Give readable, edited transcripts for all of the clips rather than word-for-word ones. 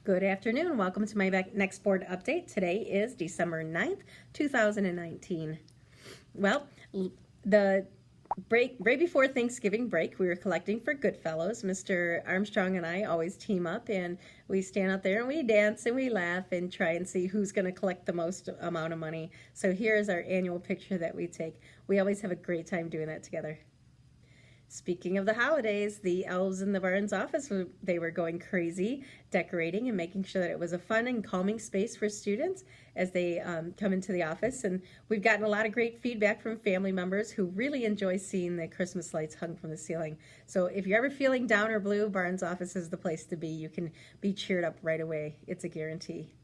Good afternoon. Welcome to my next board update. Today is December 9th, 2019. Well, the break right before Thanksgiving break, we were collecting for Goodfellows. Mr. Armstrong and I always team up and we stand out there and we dance and we laugh and try and see who's going to collect the most amount of money. So here is our annual picture that we take. We always have a great time doing that together. Speaking of the holidays, the elves in the Barnes office, they were going crazy, decorating and making sure that it was a fun and calming space for students as they come into the office. And we've gotten a lot of great feedback from family members who really enjoy seeing the Christmas lights hung from the ceiling. So if you're ever feeling down or blue, Barnes office is the place to be. You can be cheered up right away. It's a guarantee.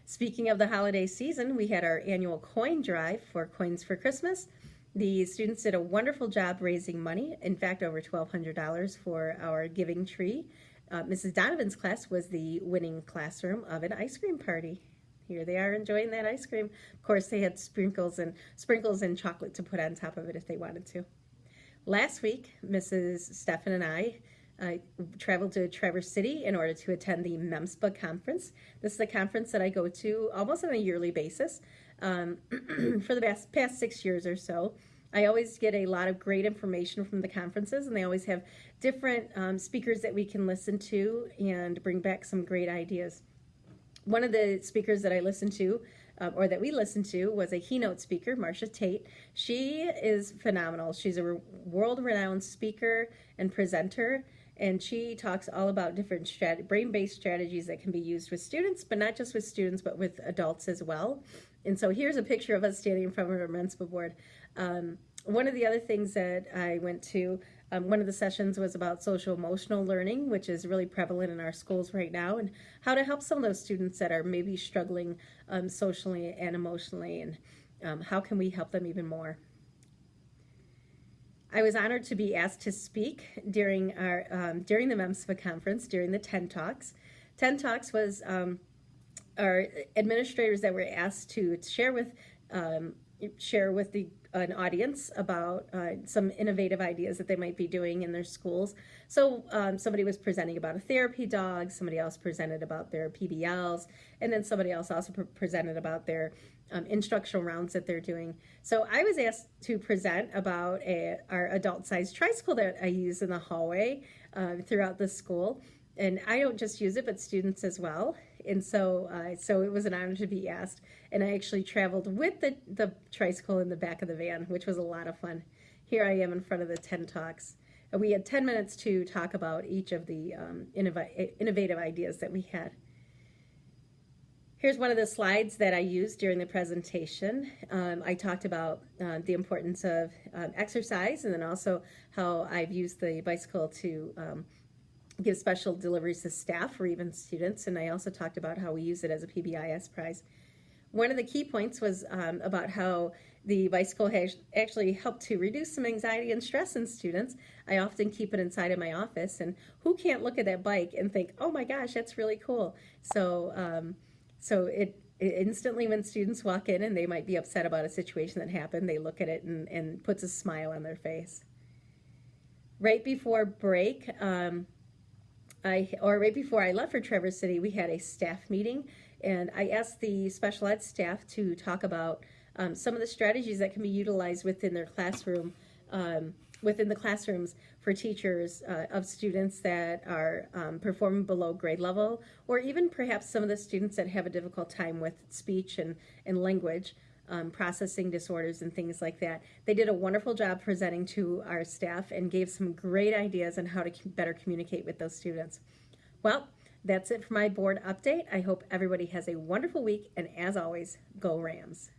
Speaking of the holiday season, we had our annual coin drive for Coins for Christmas. The students did a wonderful job raising money, in fact over $1,200 for our giving tree. Mrs. Donovan's class was the winning classroom of an ice cream party. Here they are enjoying that ice cream. Of course they had sprinkles and chocolate to put on top of it if they wanted to. Last week, Mrs. Stefan and I traveled to Traverse City in order to attend the MEMSPA conference. This is a conference that I go to almost on a yearly basis. For the past 6 years or so. I always get a lot of great information from the conferences, and they always have different speakers that we can listen to and bring back some great ideas. One of the speakers that I listened to, or that we listened to, was a keynote speaker, Marcia Tate. She is phenomenal. She's a world-renowned speaker and presenter, and she talks all about different brain-based strategies that can be used with students, but not just with students, but with adults as well. And so here's a picture of us standing in front of our MEMSPA board. One of the other things that I went to, one of the sessions was about social-emotional learning, which is really prevalent in our schools right now, and how to help some of those students that are maybe struggling socially and emotionally, and how can we help them even more. I was honored to be asked to speak during the MEMSPA conference, during the 10 Talks. 10 Talks was our administrators that were asked to share with an audience about some innovative ideas that they might be doing in their schools. So somebody was presenting about a therapy dog, somebody else presented about their PBLs, and then somebody else also presented about their instructional rounds that they're doing. So I was asked to present about our adult-sized tricycle that I use in the hallway throughout the school. And I don't just use it, but students as well. And so it was an honor to be asked. And I actually traveled with the tricycle in the back of the van, which was a lot of fun. Here I am in front of the 10 Talks. And we had 10 minutes to talk about each of the innovative ideas that we had. Here's one of the slides that I used during the presentation. I talked about the importance of exercise, and then also how I've used the bicycle to give special deliveries to staff or even students, and I also talked about how we use it as a PBIS prize. One of the key points was about how the bicycle has actually helped to reduce some anxiety and stress in students. I often keep it inside of my office, and who can't look at that bike and think, oh my gosh, that's really cool. So it instantly, when students walk in and they might be upset about a situation that happened, they look at it and puts a smile on their face. Right before break, right before I left for Traverse City, we had a staff meeting, and I asked the special ed staff to talk about some of the strategies that can be utilized within their classroom, within the classrooms for teachers of students that are performing below grade level, or even perhaps some of the students that have a difficult time with speech and language. Processing disorders and things like that. They did a wonderful job presenting to our staff and gave some great ideas on how to better communicate with those students. Well, that's it for my board update. I hope everybody has a wonderful week, and as always, go Rams.